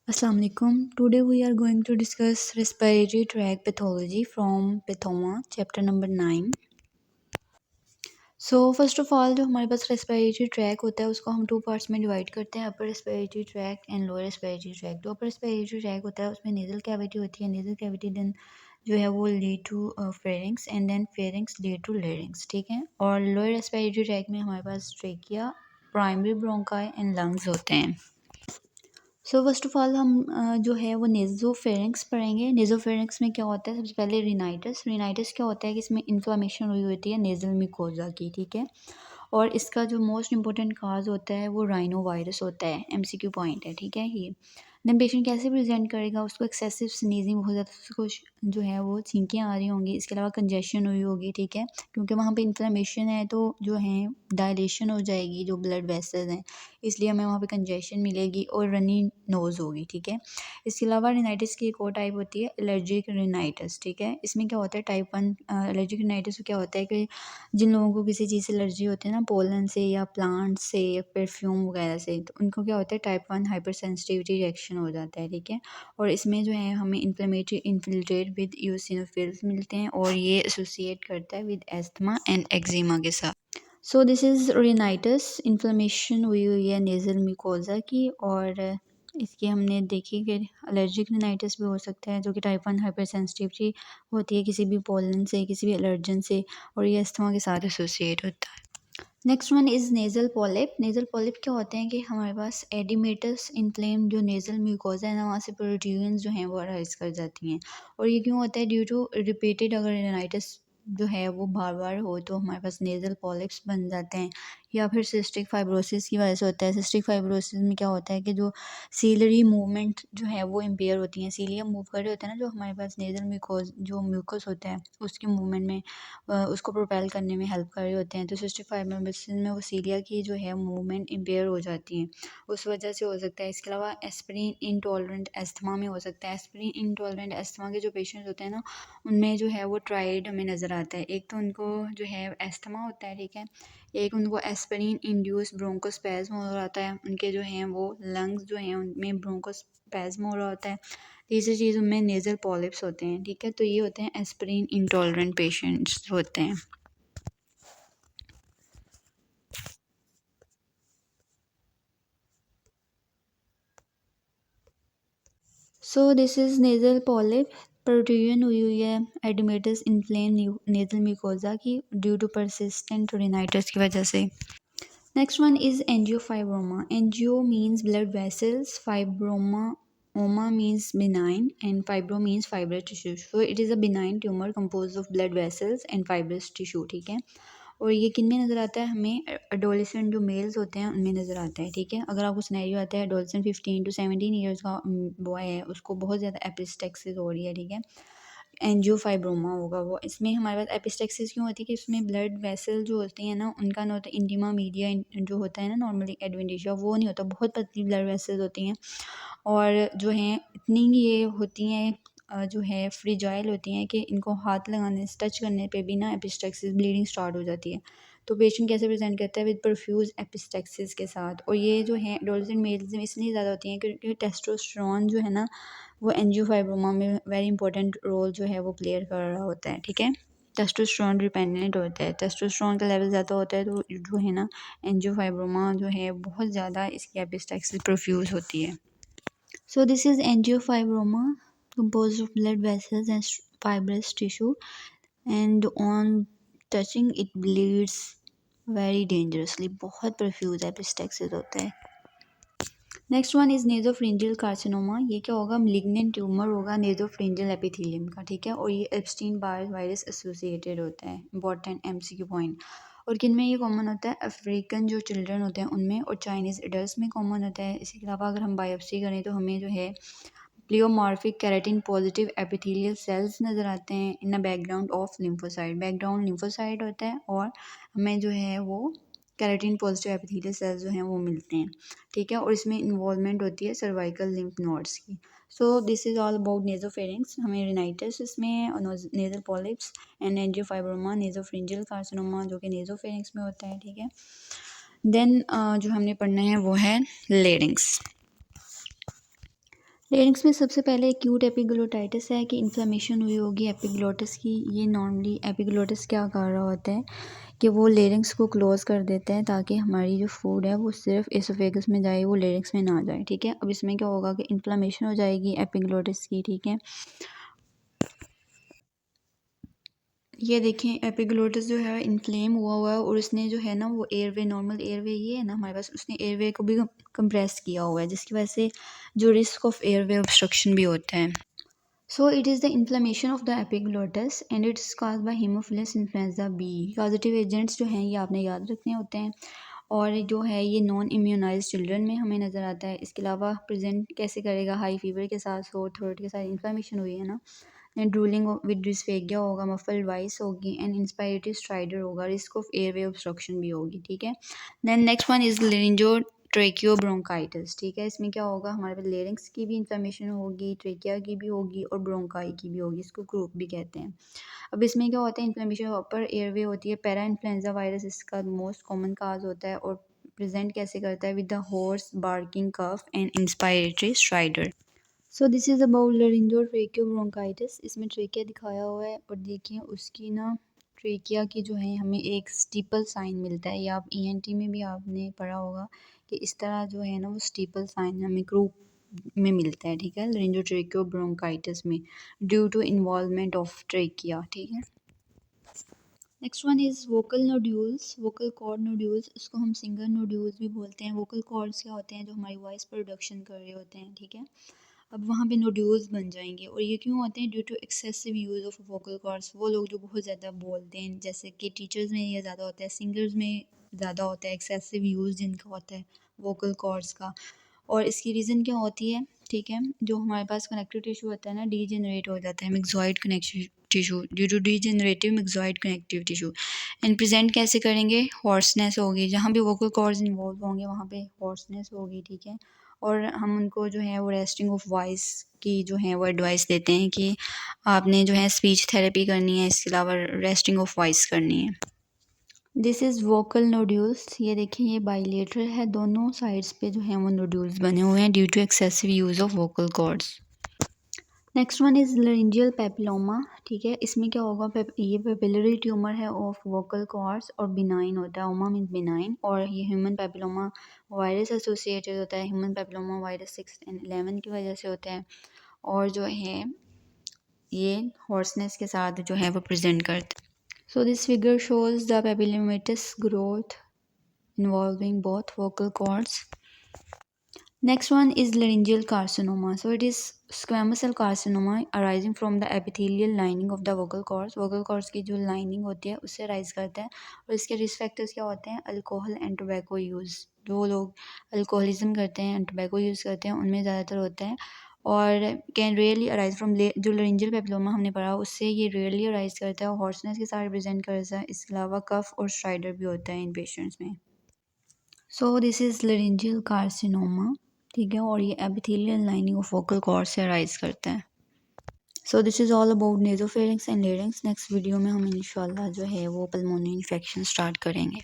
Assalamu alaikum. Today we are going to discuss respiratory tract pathology from Pathoma, chapter number 9. So first of all जो हमारे पास respiratory tract होता है उसको हम two parts में divide करते हैं, upper respiratory tract and lower respiratory track. जो अपर रेस्पिरेटरी ट्रैक होता है उसमें नेजल कैविटी होती है, नेजल कैविटी देन जो है वो lead to pharynx and then pharynx lead to larynx, ठीक है। और लोअर रेस्पिरेटरी ट्रैक में हमारे पास trachea, primary bronchi and lungs होते हैं। सो फर्स्ट ऑफ ऑल हम जो है वो नेज़ोफेरिंक्स पढ़ेंगे। नेज़ोफेरिंक्स में क्या होता है, सबसे पहले रिनाइटिस। रिनाइटिस क्या होता है कि इसमें इन्फ्लामेशन हुई होती है नेज़ल मिकोज़ा की, ठीक है। और इसका जो मोस्ट इंपॉर्टेंट काज होता है वो राइनो वायरस होता है, एमसीक्यू पॉइंट है, ठीक है ये। देन पेशेंट कैसे प्रेजेंट करेगा, उसको एक्सेसिव स्नीजिंग बहुत ज़्यादा, उसको जो है वो छींकें आ रही होंगी, इसके अलावा कंजेशन हुई होगी, ठीक है, क्योंकि वहाँ पे इन्फ्लेमेशन है तो जो है डायलेशन हो जाएगी जो ब्लड वेसल्स हैं, इसलिए हमें वहाँ पे कंजेशन मिलेगी और रनी नोज़ होगी, ठीक है। इसके अलावा रिनाइटिस की एक और टाइप होती है एलर्जिक रिनाइटिस, ठीक है। इसमें क्या होता है, टाइप 1 एलर्जिक रिनाइटिस क्या होता है कि जिन लोगों को किसी चीज़ से एलर्जी होती है ना, पोलन से या प्लांट से या परफ्यूम वगैरह से, तो उनको क्या होता है टाइप 1 हाइपर सेंसिटिविटी रिएक्शन हो जाता है, ठीक है। और इसमें जो है हमें इन्फ्लेमेटरी इन्फिल्ट्रेट विद यूसिनोफिल्स मिलते हैं और ये एसोसिएट करता है विद एस्थमा एंड एक्जिमा के साथ। सो दिस इज़ रिनाइटिस, इन्फ्लेमेशन हुई हुई है नेज़ल म्यूकोज़ा की। और इसकी हमने देखी कि एलर्जिक रिनाइटिस भी हो सकता है जो कि टाइप 1 हाइपर सेंसिटिविटी होती है किसी भी पोलन से, किसी भी एलर्जन से, और ये अस्थमा के साथ एसोसिएट होता है। Next one is nasal polyp. Nasal polyp क्या होते हैं कि हमारे पास एडिमेटस इन्फ्लेम जो नेज़ल म्यूकोज़ा है ना, वहाँ से प्रोट्रूजन्स जो हैं वो अराइज कर जाती हैं। और ये क्यों होता है, ड्यू टू रिपीटेड अगर रिनाइटिस जो है वो बार बार हो तो हमारे पास नेज़ल पॉलिप्स बन जाते हैं। या फिर सिस्टिक फाइब्रोसिस की वजह से होता है। सिस्टिक फाइब्रोसिस में क्या होता है कि जो सीलरी मूवमेंट जो है वो इम्पेयर होती हैं, सीलियम मूव कर रहे होते हैं ना जो हमारे पास नेज़ल म्यूकोज जो म्यूकस होता है उसकी मूवमेंट में उसको प्रोपेल करने में हेल्प कर रहे होते हैं। तो सिस्टिक फाइब्रोसिस में वो सीलिया की जो है मूवमेंट इम्पेयर हो जाती है, उस वजह से हो सकता है। इसके अलावा एस्पिरिन इंटॉलरेंट एस्थमा में हो सकता है। एस्पिरिन इंटॉलरेंट एस्थमा के जो पेशेंट्स होते हैं ना, उनमें जो है वो ट्राइड हमें नज़र आता है। एक तो उनको जो है एस्थमा होता है, ठीक है, एक उनको एस्पिरिन इंड्यूस ब्रोंकोस्पैज्म हो रहा है, उनके जो हैं वो लंग्स जो हैं उनमें ब्रोंकोस्पैज्म हो रहा होता है। तीसरी चीज़ उनमें नेज़ल पॉलिप्स होते हैं, ठीक है। तो ये होते हैं एस्पिरिन इंटॉलरेंट पेशेंट्स होते हैं। सो this is nasal polyp, protrusion हुई हुई है एडिमेटस इन्फ्लेम नेज़ल म्यूकोज़ा की ड्यू टू परसिस्टेंट रिनाइटिस की वजह से। Next one is angiofibroma. Angio means blood vessels, fibroma oma means benign, and fibro means fibrous tissue. So it is a benign tumor composed of blood vessels and fibrous tissue, ठीक है। और ये किन में नज़र आता है, हमें एडोलेसेंट जो मेल्स होते हैं उनमें नज़र आता है, ठीक है। अगर आपको सिनेरियो आता है एडोलेसेंट 15 to 17 ईयर्स का बॉय है, उसको बहुत ज़्यादा एपिस्टेक्सिस हो रही है, ठीक है, एंजियोफाइब्रोमा होगा वो। इसमें हमारे पास एपिस्टेक्सिस क्यों होती है कि इसमें ब्लड वेसल जो होती हैं ना उनका ना होता है इंटीमा मीडिया जो होता है ना नॉर्मली एडवेंटिशिया, वो नहीं होता, बहुत पतली ब्लड वेसल्स होती हैं और जो हैं इतनी ये होती हैं जो है फ्रीजाइल होती हैं कि इनको हाथ लगाने से, टच करने पे भी ना एपिस्टेक्सिस ब्लीडिंग स्टार्ट हो जाती है। तो पेशेंट कैसे प्रेजेंट करता है, विद परफ्यूज एपिस्टेक्सिस के साथ। और ये जो है एडोलेसेंट मेल्स में इसलिए ज़्यादा होती हैं क्योंकि टेस्टोस्टेरोन जो है ना वो एंजियोफाइब्रोमा में वेरी इंपॉर्टेंट रोल जो है वो प्ले कर रहा होता है, ठीक है। टेस्टोस्टेरोन डिपेंडेंट होता है, टेस्टोस्टेरोन का लेवल ज़्यादा होता है तो जो है ना एंजियोफाइब्रोमा जो है बहुत ज़्यादा इसकी एपिस्टेक्सिस प्रोफ्यूज होती है। So this is angiofibroma composed of blood vessels and fibrous tissue, and on touching it bleeds very dangerously, बहुत प्रोफ्यूज एपिस्टेक्सिस होता है। Next one is nasopharyngeal carcinoma. ये क्या होगा, मलिग्नेंट ट्यूमर होगा नेज़ोफरेंजियल एपिथेलियम का, ठीक है। और ये एप्स्टीन बार वायरस एसोसिएटेड होता है, इंपॉर्टेंट एमसीक्यू पॉइंट। और किन में ये कॉमन होता है, अफ्रीकन जो चिल्ड्रन होते हैं उनमें और चाइनीज़ एडल्ट में कॉमन होता है। इसके अलावा अगर हम बायोप्सी करें तो हमें जो है pleomorphic keratin positive epithelial cells नज़र आते हैं in a background of lymphocyte. Background lymphocyte होता है और हमें जो है वो केराटिन पॉजिटिव एपिथेलियल सेल्स जो हैं वो मिलते हैं, ठीक है। और इसमें इन्वॉल्वमेंट होती है सर्वाइकल लिम्फ नोड्स की। So this is all about nasopharynx. हमें रिनाइटिस इसमें nasal polyps and angiofibroma, nasopharyngeal carcinoma जो कि नेज़ोफेरिंक्स में होता है, ठीक है। देन जो हमने पढ़ना है वो है लेरिंग्स। लेरिंग्स में सबसे पहले एक्यूट एपिग्लोटाइटिस है कि इन्फ्लेमेशन हुई होगी एपिग्लोटिस की। ये नॉर्मली एपिग्लोटिस क्या कर रहा होता है कि वो लेरिंग्स को क्लोज कर देता है ताकि हमारी जो फूड है वो सिर्फ एसोफेगस में जाए, वो लेरिंग्स में ना जाए। ठीक है, अब इसमें क्या होगा कि इन्फ्लेमेशन हो जाएगी एपिग्लोटिस की। ठीक है, ये देखें एपिग्लोटिस जो है इन्फ्लेम हुआ हुआ है और उसने जो है ना वो एयरवे, नॉर्मल एयरवे ये है ना हमारे पास, उसने एयरवे को भी कंप्रेस किया हुआ है जिसकी वजह से जो रिस्क ऑफ एयरवे ऑब्स्ट्रक्शन भी होता है। So it is the inflammation of the epiglottis and it's caused by Haemophilus influenza B। Positive agents जो हैं ये आपने याद रखने होते हैं और जो है ये नॉन इम्यूनाइज चिल्ड्रन में हमें नज़र आता है। इसके अलावा प्रेजेंट कैसे करेगा, हाई फीवर के साथ, सोर थ्रोट के साथ, इन्फ्लेमेशन हुई है ना, एंड ड्रूलिंग विद डिस्फेगिया होगा, मफल्ड वाइस होगी एंड इंस्पायरेटरी स्ट्राइडर होगा, रिस्क ऑफ एयरवे ऑब्स्ट्रक्शन भी होगी। ठीक है, देन नेक्स्ट वन इज लेरिंजो ट्रेकियोब्रोंकाइटिस। ठीक है, इसमें क्या होगा, हमारे पास लेरिंग्स की भी इन्फ्लेमेशन होगी, ट्रेकिया की भी होगी और ब्रोंकाई की भी होगी, इसको ग्रुप भी कहते हैं। अब इसमें क्या होता है, इन्फ्लेमेशन अपर एयरवे होती है। पैरा इन्फ्लुएंजा वायरस इसका मोस्ट कॉमन काज होता है और प्रेजेंट कैसे करता है with the hoarse barking cough and inspiratory stridor. So this is about laryngotracheobronchitis. इसमें ट्रेकिया दिखाया हुआ है और देखिए उसकी ना ट्रेकिया की जो है हमें एक स्टीपल साइन मिलता है, या आप ईएनटी में भी आपने पढ़ा होगा कि इस तरह जो है ना वो स्टीपल साइन हमें ग्रुप में मिलता है। ठीक है, लरिंजो ट्रेकियोब्रोंकाइटिस में due to involvement of trachea. ठीक है, next one is vocal nodules, vocal cord nodules, इसको हम सिंगर नोड्यूल्स भी बोलते हैं। वोकल कॉर्ड्स क्या होते हैं, जो हमारी वॉइस प्रोडक्शन कर रहे होते हैं। ठीक है, अब वहाँ पे नोड्यूल्स बन जाएंगे और ये क्यों होते हैं, due to excessive use of vocal cords. वो लोग जो बहुत ज़्यादा बोलते हैं, जैसे कि टीचर्स में ये ज़्यादा होता है, सिंगर्स में ज़्यादा होता है एक्सेसिव यूज़ जिनका होता है वोकल कॉर्ड्स का। और इसकी रीज़न क्या होती है, ठीक है, जो हमारे पास कनेक्टिव टिश्यू होता है ना डीजेनरेट हो जाता है, myxoid connective tissue, due to degenerative myxoid connective tissue. And present कैसे करेंगे, हॉर्सनेस होगी, जहाँ भी वोकल कॉर्ड्स इन्वॉल्व होंगे वहाँ पे हॉर्सनेस होगी। ठीक है, और हम उनको जो है वो रेस्टिंग ऑफ वॉइस की जो है वो एडवाइस देते हैं कि आपने जो है स्पीच थेरेपी करनी है, इसके अलावा रेस्टिंग ऑफ वॉइस करनी है। This is vocal nodules. ये देखिए ये बाइलेटरल है, दोनों साइड्स पे जो है वो नोड्यूल्स बने हुए हैं due to excessive use of vocal cords. Next one is laryngeal papilloma. ठीक है, इसमें क्या होगा, ये पेपिलरी ट्यूमर है ऑफ वोकल कॉर्ड्स और बिनाइन होता है, ओमा मीन्स बिनाइन, और ये ह्यूमन पेपिलोमा वायरस एसोसिएटेड होता है, ह्यूमन पेपिलोमा वायरस 6 एंड 11 की वजह से होता है, और जो है ये हॉर्सनेस के साथ जो है वो प्रेजेंट करता है। So this figure shows the papillomatous growth involving both vocal cords. Next one is laryngeal carcinoma. So it is squamous cell carcinoma arising from the epithelial lining of the vocal cords. Vocal cords की जो lining होती है उससे rise करता है और इसके risk factors क्या होते हैं, अल्कोहल एंड टोबैको यूज़। जो लोग अल्कोहलिज्म करते हैं एंड टोबैको यूज़ करते हैं उनमें ज़्यादातर होता है, और कैन रियरली अराइज फ्रॉम जो लरिंजियल पेपिलोमा हमने पढ़ा उससे ये रियरली अराइज करता है और हॉर्सनेस के साथ रिप्रेजेंट करता है। इसके अलावा कफ और स्ट्राइडर भी होता है इन पेशेंट्स में। So this is laryngeal carcinoma. ठीक है, और ये epithelial lining of vocal cord से अराइज करता है। So this is all about nasopharynx and larynx. Next video में हम इंशाल्लाह जो है वो पल्मोनरी इन्फेक्शन स्टार्ट करेंगे।